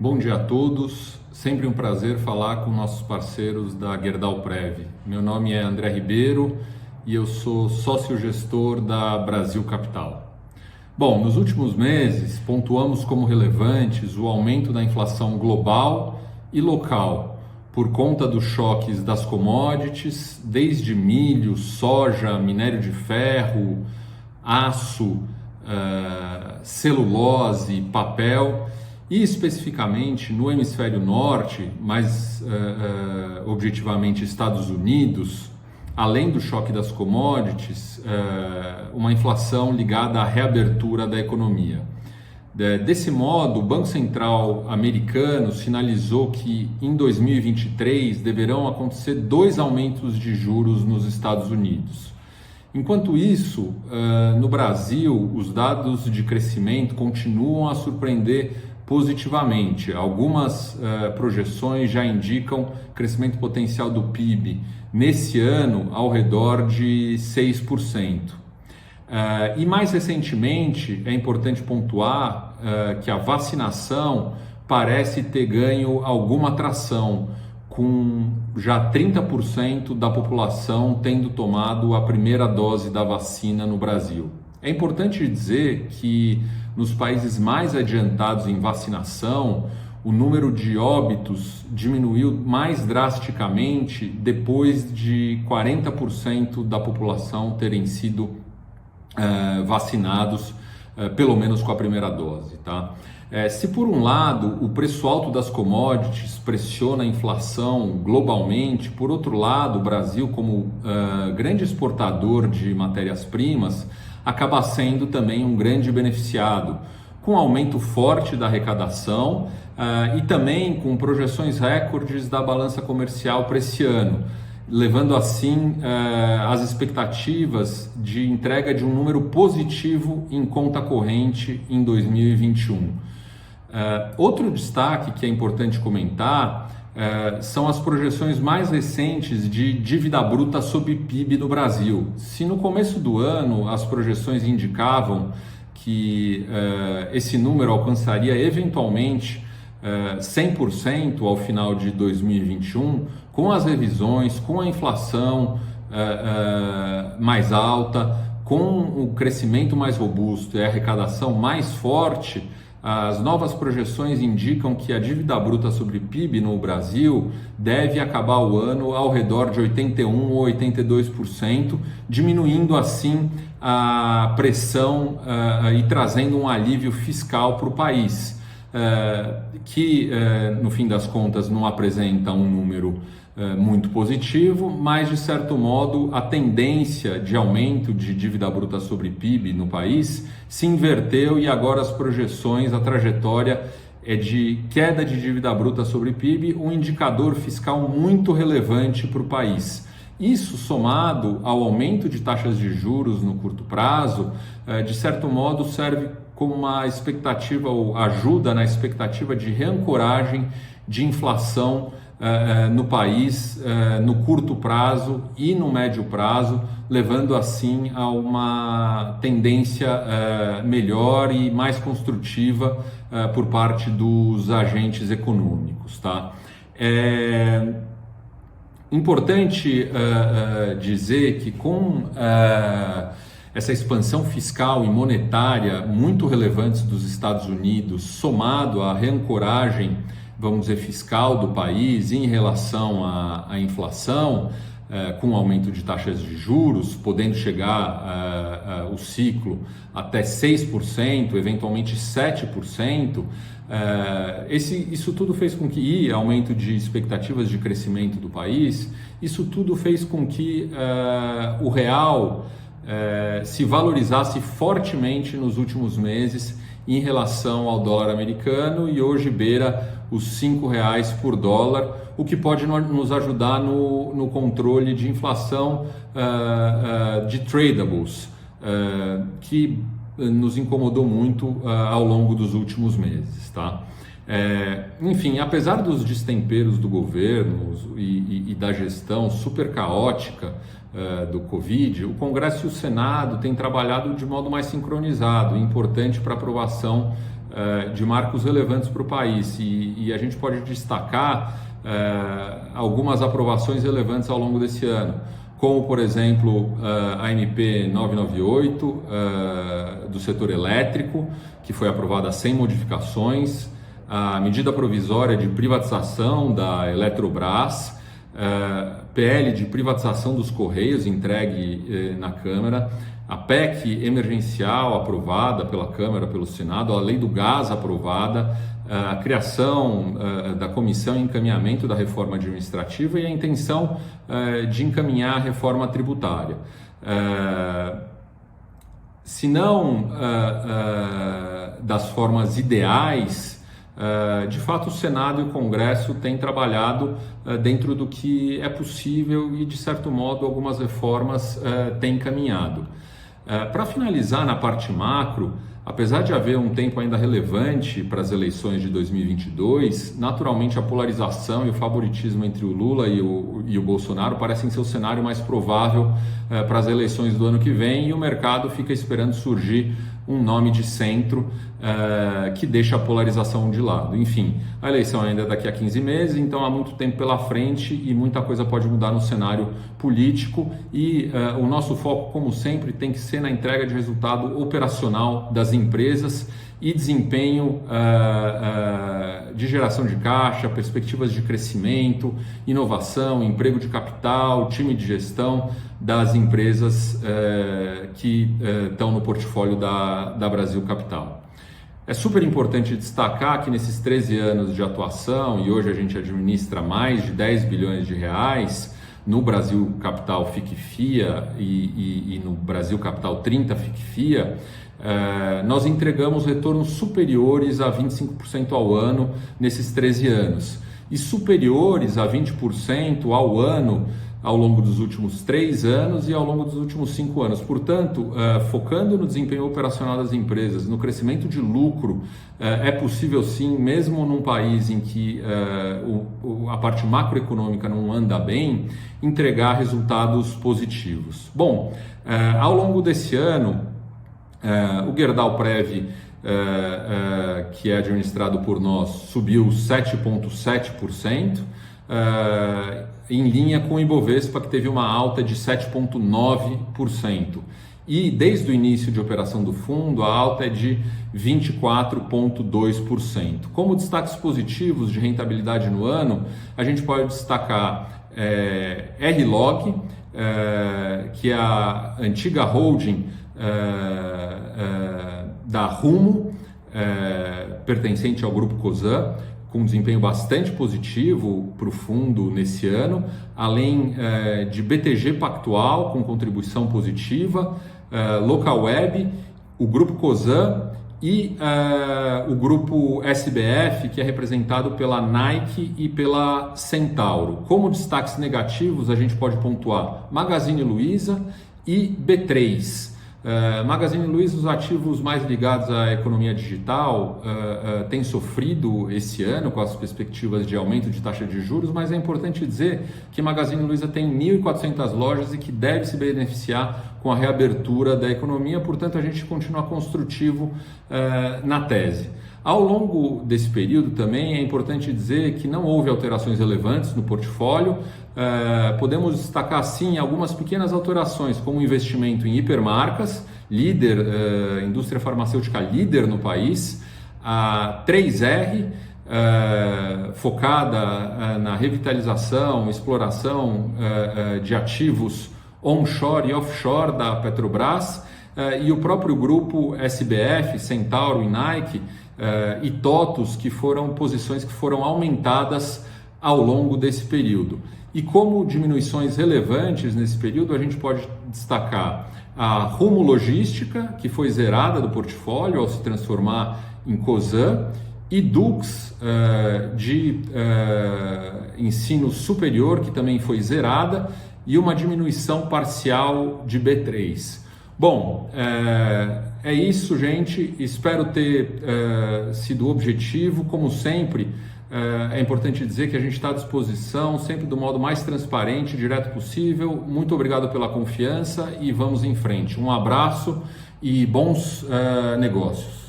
Bom dia a todos, sempre um prazer falar com nossos parceiros da Gerdau Prev. Meu nome é André Ribeiro e eu sou sócio-gestor da Brasil Capital. Bom, nos últimos meses pontuamos como relevantes o aumento da inflação global e local por conta dos choques das commodities, desde milho, soja, minério de ferro, aço, celulose, papel. E especificamente no hemisfério norte, mais objetivamente Estados Unidos, além do choque das commodities, uma inflação ligada à reabertura da economia. Desse modo, o Banco Central americano sinalizou que em 2023 deverão acontecer 2 aumentos de juros nos Estados Unidos. Enquanto isso, no Brasil, os dados de crescimento continuam a surpreender positivamente. Algumas projeções já indicam crescimento potencial do PIB nesse ano ao redor de 6%. E mais recentemente, é importante pontuar que a vacinação parece ter ganho alguma tração, com já 30% da população tendo tomado a primeira dose da vacina no Brasil. É importante dizer que nos países mais adiantados em vacinação, o número de óbitos diminuiu mais drasticamente depois de 40% da população terem sido vacinados, pelo menos com a primeira dose, tá? Se por um lado o preço alto das commodities pressiona a inflação globalmente, por outro lado o Brasil, como grande exportador de matérias-primas, acaba sendo também um grande beneficiado, com aumento forte da arrecadação e também com projeções recordes da balança comercial para esse ano, levando assim as expectativas de entrega de um número positivo em conta corrente em 2021. Outro destaque que é importante comentar são as projeções mais recentes de dívida bruta sobre PIB no Brasil. Se no começo do ano as projeções indicavam que esse número alcançaria eventualmente 100% ao final de 2021, com as revisões, com a inflação mais alta, com o crescimento mais robusto e a arrecadação mais forte, as novas projeções indicam que a dívida bruta sobre PIB no Brasil deve acabar o ano ao redor de 81% ou 82%, diminuindo assim a pressão e trazendo um alívio fiscal para o país, que no fim das contas não apresenta um número muito positivo, mas de certo modo a tendência de aumento de dívida bruta sobre PIB no país se inverteu e agora as projeções, a trajetória é de queda de dívida bruta sobre PIB, um indicador fiscal muito relevante para o país. Isso somado ao aumento de taxas de juros no curto prazo, de certo modo serve como uma expectativa ou ajuda na expectativa de reancoragem de inflação no país, no curto prazo e no médio prazo, levando assim a uma tendência melhor e mais construtiva por parte dos agentes econômicos, tá? É importante dizer que com essa expansão fiscal e monetária muito relevantes dos Estados Unidos, somado à reancoragem, vamos dizer, fiscal do país em relação à inflação, com o aumento de taxas de juros, podendo chegar o ciclo até 6%, eventualmente 7%, isso tudo fez com que, e aumento de expectativas de crescimento do país, isso tudo fez com que o real se valorizasse fortemente nos últimos meses em relação ao dólar americano e hoje beira os R$5 por dólar, o que pode nos ajudar no controle de inflação de tradables, que nos incomodou muito ao longo dos últimos meses, tá? Enfim, apesar dos destemperos do governo e da gestão super caótica do Covid, o Congresso e o Senado têm trabalhado de modo mais sincronizado, importante para aprovação de marcos relevantes para o país e a gente pode destacar algumas aprovações relevantes ao longo desse ano, como, por exemplo, a MP 998 do setor elétrico, que foi aprovada sem modificações, a medida provisória de privatização da Eletrobras, PL de privatização dos Correios entregue na Câmara, a PEC emergencial aprovada pela Câmara, pelo Senado, a Lei do Gás aprovada, a criação da Comissão e Encaminhamento da Reforma Administrativa e a intenção de encaminhar a reforma tributária. Se não das formas ideais, de fato o Senado e o Congresso têm trabalhado dentro do que é possível e, de certo modo, algumas reformas têm caminhado. Para finalizar na parte macro, apesar de haver um tempo ainda relevante para as eleições de 2022, naturalmente a polarização e o favoritismo entre o Lula e o Bolsonaro parecem ser o cenário mais provável para as eleições do ano que vem, e o mercado fica esperando surgir um nome de centro que deixa a polarização de lado. Enfim, a eleição ainda é daqui a 15 meses, então há muito tempo pela frente e muita coisa pode mudar no cenário político e o nosso foco, como sempre, tem que ser na entrega de resultado operacional das empresas e desempenho de geração de caixa, perspectivas de crescimento, inovação, emprego de capital, time de gestão das empresas que estão no portfólio da Brasil Capital. É super importante destacar que nesses 13 anos de atuação, e hoje a gente administra mais de 10 bilhões de reais, no Brasil Capital FIC-FIA e no Brasil Capital 30 FIC-FIA, nós entregamos retornos superiores a 25% ao ano nesses 13 anos e superiores a 20% ao ano ao longo dos últimos 3 anos e ao longo dos últimos 5 anos. Portanto, focando no desempenho operacional das empresas, no crescimento de lucro, é possível sim, mesmo num país em que a parte macroeconômica não anda bem, entregar resultados positivos. Bom, ao longo desse ano, o Gerdau Prev, que é administrado por nós, subiu 7,7%, em linha com o Ibovespa, que teve uma alta de 7,9%. E desde o início de operação do fundo, a alta é de 24,2%. Como destaques positivos de rentabilidade no ano, a gente pode destacar R-Log, que é a antiga holding da Rumo, pertencente ao Grupo Cosan, com desempenho bastante positivo para o fundo nesse ano, além de BTG Pactual, com contribuição positiva, Localweb, o Grupo Cosan e o Grupo SBF, que é representado pela Nike e pela Centauro. Como destaques negativos, a gente pode pontuar Magazine Luiza e B3. Magazine Luiza, os ativos mais ligados à economia digital, têm sofrido esse ano com as perspectivas de aumento de taxa de juros, mas é importante dizer que Magazine Luiza tem 1.400 lojas e que deve se beneficiar com a reabertura da economia, portanto a gente continua construtivo na tese. Ao longo desse período também é importante dizer que não houve alterações relevantes no portfólio. Podemos destacar sim algumas pequenas alterações, como o investimento em hipermarcas, líder, indústria farmacêutica líder no país, a 3R, focada na revitalização, exploração de ativos onshore e offshore da Petrobras, e o próprio grupo SBF, Centauro e Nike, e TOTUS, que foram posições que foram aumentadas ao longo desse período. E como diminuições relevantes nesse período, a gente pode destacar a Rumo Logística, que foi zerada do portfólio ao se transformar em Cosan, e Dux, de ensino superior, que também foi zerada, e uma diminuição parcial de B3. Bom, é isso, gente. Espero ter sido objetivo. Como sempre, é importante dizer que a gente está à disposição, sempre do modo mais transparente e direto possível. Muito obrigado pela confiança e vamos em frente. Um abraço e bons negócios.